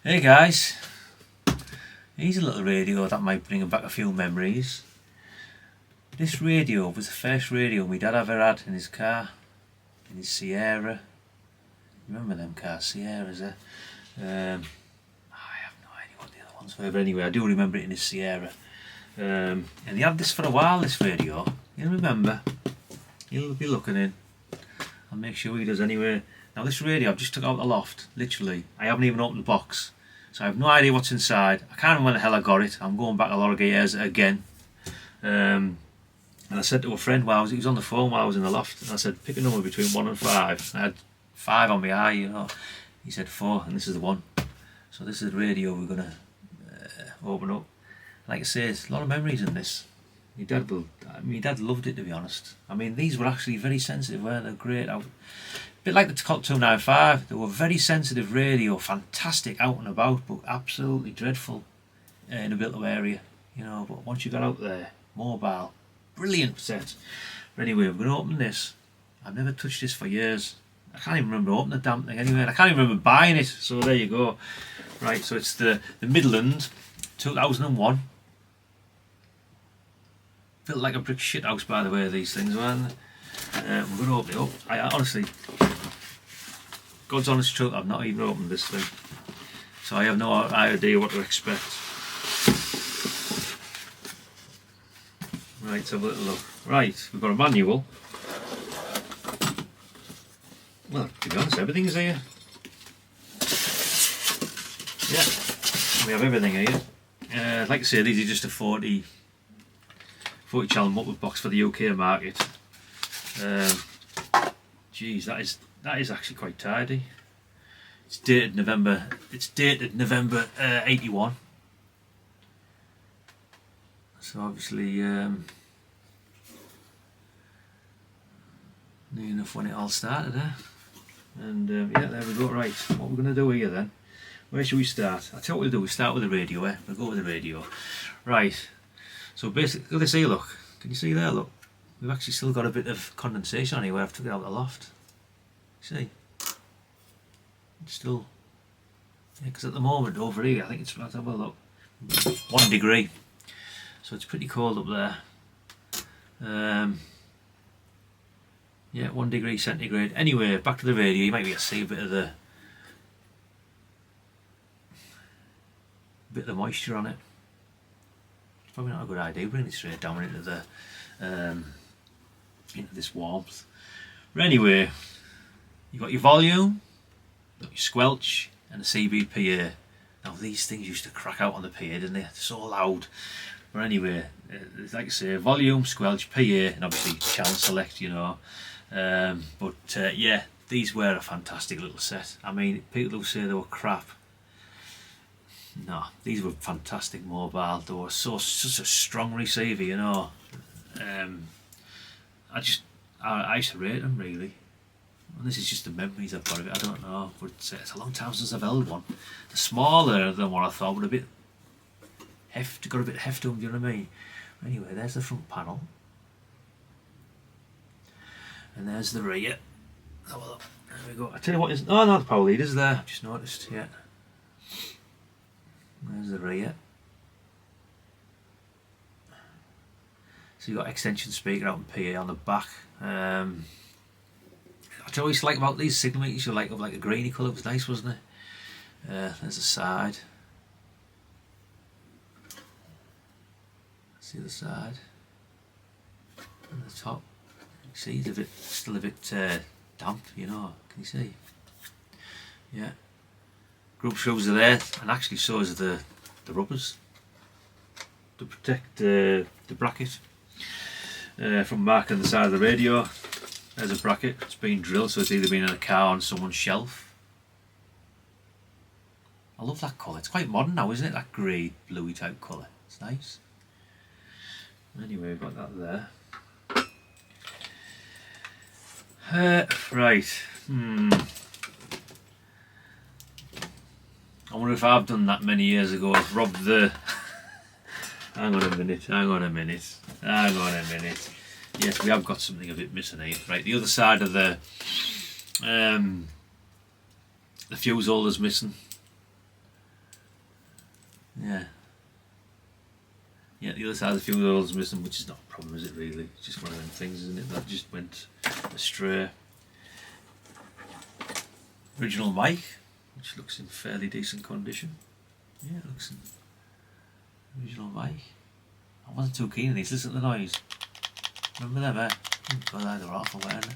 Hey guys, here's a little radio that might bring back a few memories. This radio was the first radio my dad ever had in his car, in his Sierra. Remember them cars, Sierras, eh? I have no idea what the other ones were, but anyway, I do remember it in his Sierra. And he had this for a while, this radio. You'll remember. He'll be looking in. I'll make sure he does anyway. Now this radio I've just took out the loft, literally. I haven't even opened the box. So I have no idea what's inside. I can't remember when the hell I got it. I'm going back a lot of years again. And I said to a friend while he was on the phone while I was in the loft, and I said, pick a number between 1 and 5. I had 5 on my eye, you know. He said 4, and this is the 1. So this is the radio we're going to open up. Like I say, there's a lot of memories in this. My dad loved it, to be honest. I mean, these were actually very sensitive, weren't they? Great. A bit like the Colt 295. They were very sensitive radio, fantastic out and about, but absolutely dreadful in a Bilto area, you know. But once you got out there, mobile, brilliant set. But anyway, we're going to open this. I've never touched this for years. I can't even remember opening the damn thing anyway. I can't even remember buying it. So there you go. Right, so it's the Midland 2001. Built like a brick shit house, by the way, these things, weren't they? We're going to open it up. I honestly, God's honest truth, I've not even opened this thing. So I have no idea what to expect. Right, let's have a little look. Right, we've got a manual. Well, to be honest, everything's here. Yeah, we have everything here. Like I say, these are just a 40 channel muppet box for the UK market. Geez, that is actually quite tidy. It's dated November 81. So obviously near enough when it all started, eh? And yeah, there we go. Right, what we're going to do here then? Where should we start? I'll tell you what we'll do. We start with the radio, eh? We'll go with the radio. Right. So basically, look at this here, look. Can you see there, look? We've actually still got a bit of condensation on here where I've took it out of the loft. See? It's still... Yeah, because at the moment over here, I think it's... Let's have a look. 1 degree. So it's pretty cold up there. Yeah, 1 degree centigrade. Anyway, back to the radio. You might be able to see a bit of the moisture on it. It's probably not a good idea bringing it straight down into the into this warmth. But anyway, you got your volume, you got your squelch, and the CB PA. Now these things used to crack out on the PA, didn't they? They're so loud. But anyway, like I say, volume, squelch, PA, and obviously channel select, you know. But yeah, these were a fantastic little set. I mean, people who say they were crap, no, these were fantastic mobile. They were such a strong receiver, you know. I used to rate them, really. And this is just the memories I've got of it. I don't know, but it's a long time since I've held one. They're smaller than what I thought, but a bit heft. Got a bit of heft to them. Do you know what I mean? Anyway, there's the front panel, and there's the rear. Oh, well, there we go. I tell you what is. Oh no, the power leader's there. I've just noticed. Yeah. There's the rear. So you've got extension speaker out and PA on the back. I tell you what I like about these signal meters, you like a greeny colour. It was nice, wasn't it? There's the side. See the side. And the top. You see, it's still a bit damp, you know. Can you see? Yeah. Grub shoes are there, and actually so is the rubbers to protect the bracket from marking the side of the radio. There's a bracket. It's been drilled, so it's either been in a car or on someone's shelf. I love that colour. It's quite modern now, isn't it? That grey, bluey type colour. It's nice. Anyway, we've got that there. Right. I wonder if I've done that many years ago. I've robbed the... Hang on a minute. Yes, we have got something a bit missing here. Right, the other side of the fuse holder's missing. Yeah. Yeah, the other side, a few of those missing, which is not a problem, is it really? It's just one of them things, isn't it? That just went astray. Original mic, which looks in fairly decent condition. Yeah, it looks in original mic. I wasn't too keen on these. Listen to the noise. Remember them, eh? God, they were awful, weren't they?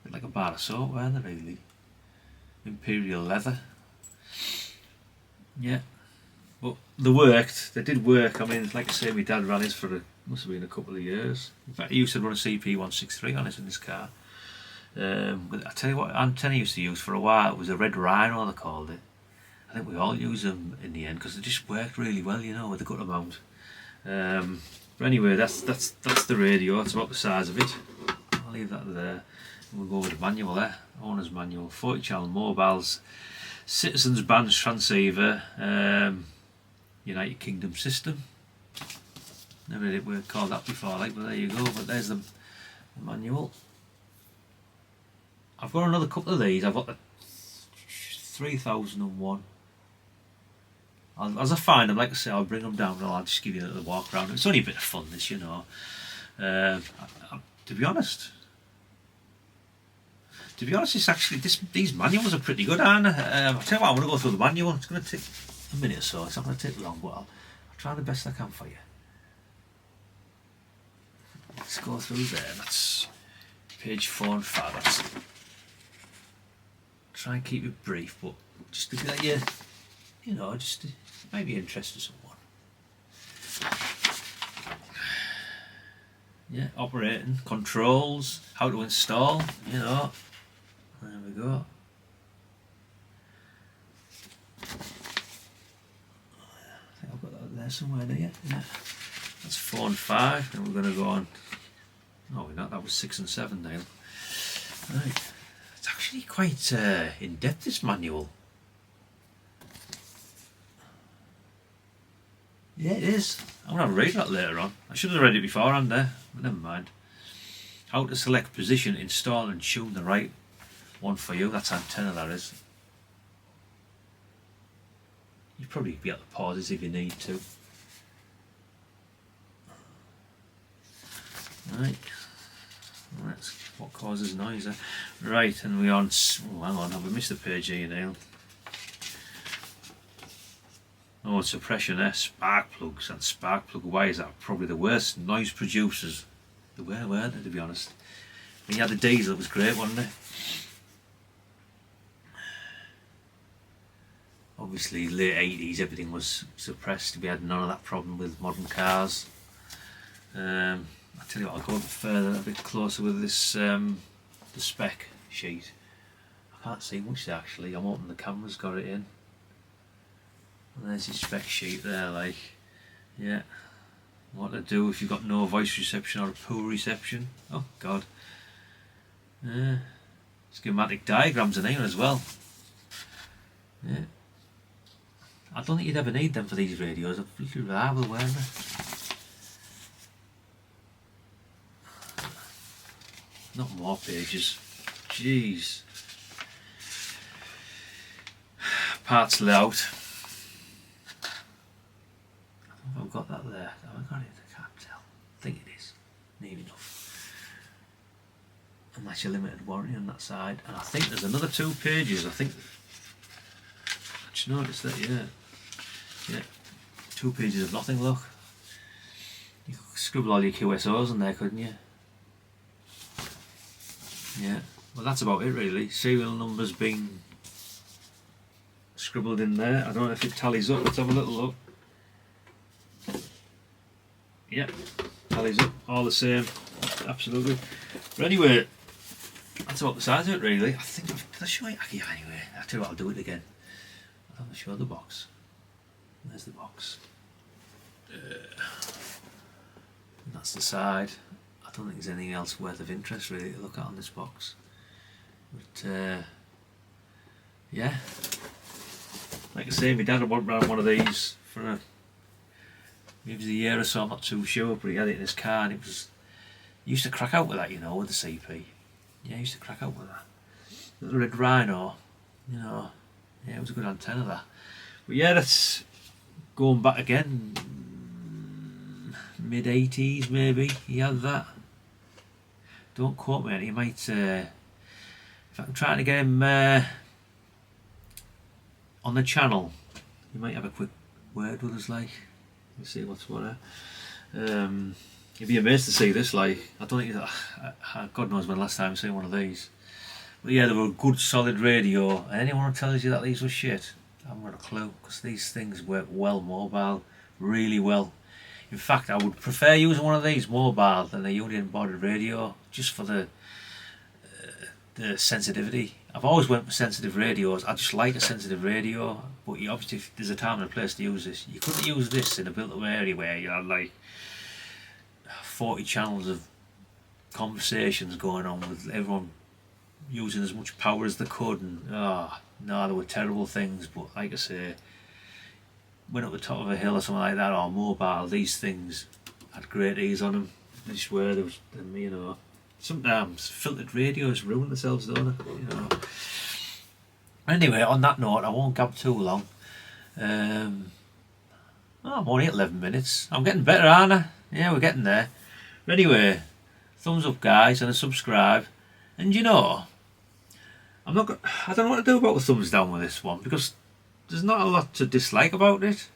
Bit like a bar of soap, weren't they, really? Imperial leather. Yeah. But they worked. They did work. I mean, like I say, my dad ran his for must have been a couple of years. In fact, he used to run a CP163 on it in his car. But I tell you what, antenna used to use for a while. It was a red rhino, they called it. I think we all use them in the end because they just worked really well, you know, with the gut amount. But anyway, that's the radio. That's about the size of it. I'll leave that there. We'll go with the manual there. Owner's manual. 40 channel mobiles. Citizens band transceiver. United Kingdom system. Never did we called that before, like, but there you go. But there's the manual. I've got another couple of these. I've got the 3001. As I find them, like I say, I'll bring them down and I'll just give you a little walk around. It's only a bit of fun, this, you know. To be honest, it's actually these manuals are pretty good, aren't they? I'll tell you what, I'm going to go through the manual. It's going to take a minute or so. It's not going to take long, but I'll try the best I can for you. Let's go through there. That's page 4 and 5. That's, try and keep it brief, but just to get you know, just to, maybe interest to someone. Yeah, operating, controls, how to install, you know. There we go. I think I've got that there somewhere, do you? Yeah. That's 4 and 5, and we're going to go on. No, we're not. That was 6 and 7 now. Right. It's actually quite in depth, this manual. Yeah, it is. I'm going to read that later on. I should have read it beforehand there, but never mind. How to select position, install and tune the right one for you. That's antenna, that is. You'd probably be able to pause this if you need to. Right. That's what causes noise there. Right, and we're on. Oh, hang on, have we missed a page here, Neil? Oh, suppression there, spark plugs and spark plug wires are probably the worst noise producers. They were, weren't they, to be honest? When you had the diesel, it was great, wasn't it? Obviously, late 80s, everything was suppressed. We had none of that problem with modern cars. I'll tell you what, I'll go a bit further, a bit closer with this, the spec sheet. I can't see much there, actually. I'm hoping the camera's got it in. And there's your spec sheet there, like, yeah. What to do if you've got no voice reception or a poor reception. Oh, God. Yeah. Schematic diagrams in here as well. Yeah. I don't think you'd ever need them for these radios. They're pretty reliable, weren't they? Not more pages. Jeez. Parts layout. I've got that there. Have I got it? I can't tell. I think it is. Near enough. And that's your limited warranty on that side. And I think there's another 2 pages. I think. I just noticed that, yeah. Yeah. 2 pages of nothing, look. You could scribble all your QSOs in there, couldn't you? Yeah. Well, that's about it, really. Serial numbers being scribbled in there. I don't know if it tallies up. Let's have a little look. Yeah, tallies up, all the same, absolutely. But anyway, that's about the size of it, really. I think did I show you? Yeah, anyway, I tell you what, I'll do it again. I'll show the box. There's the box. And that's the side. I don't think there's anything else worth of interest really to look at on this box. But yeah, like I say, my dad had one of these for maybe a year or so, I'm not too sure, but he had it in his car and he used to crack out with that, you know, with the CP. Yeah, he used to crack out with that. The Red Rhino, you know, yeah, it was a good antenna, that. But yeah, that's going back again, mid 80s maybe. He had that. Don't quote me on it. He might. If I'm trying to get him on the channel, he might have a quick word with us. Like, let's see what's what. You'd be amazed to see this. Like, I don't think God knows when the last time I've seen one of these. But yeah, they were a good solid radio. And anyone who tells you that these were shit, I haven't got a clue, because these things work well mobile, really well. In fact, I would prefer using one of these mobile than a unit embodied radio, just for the sensitivity. I've always went for sensitive radios. I just like a sensitive radio, but you obviously, if there's a time and a place to use this. You couldn't use this in a built-up area where you had like 40 channels of conversations going on with everyone using as much power as they could, and no, they were terrible things. But like I say, went up the top of a hill or something like that, or mobile, these things had great ease on them. I just swear there was, you know, sometimes filtered radios ruin themselves, don't they? You know. Anyway, on that note, I won't gab too long. I'm only at 11 minutes. I'm getting better, aren't I? Yeah, we're getting there. Anyway, thumbs up, guys, and a subscribe. And you know, I don't know what to do about the thumbs down with this one, because there's not a lot to dislike about it.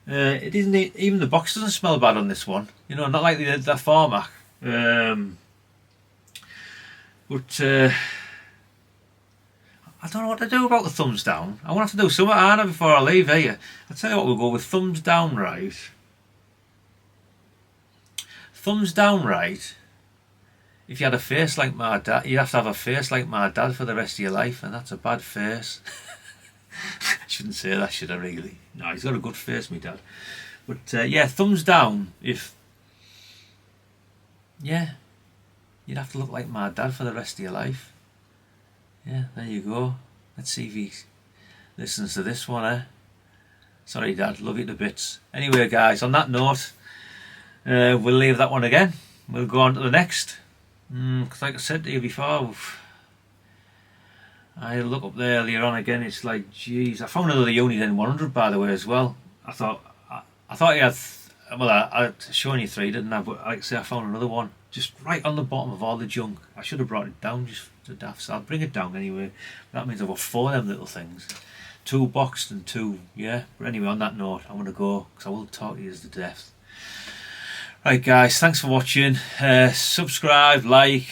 It isn't even the box doesn't smell bad on this one. You know, not like the format. But I don't know what to do about the thumbs down. I want to have to do something, aren't I, before I leave here. I'll tell you what, we'll go with thumbs down, right? Thumbs down, right? If you had a face like my dad, you'd have to have a face like my dad for the rest of your life, and that's a bad face. I shouldn't say that, should I really? No, he's got a good face, my dad. But yeah, thumbs down if... Yeah, you'd have to look like my dad for the rest of your life. Yeah, there you go. Let's see if he listens to this one, eh? Sorry, Dad, love you to bits. Anyway, guys, on that note, we'll leave that one again. We'll go on to the next. Because like I said to you before, I look up there earlier on again, it's like, geez, I found another Unit N100, by the way, as well. I thought he had, well, I'd shown you three, didn't I? But like I say, I found another one, just right on the bottom of all the junk. I should have brought it down just to daft, so I'll bring it down anyway. That means I've got 4 of them little things. 2 boxed and 2, yeah. But anyway, on that note, I'm going to go, because I will talk to you to death. Right, guys, thanks for watching. Subscribe, like,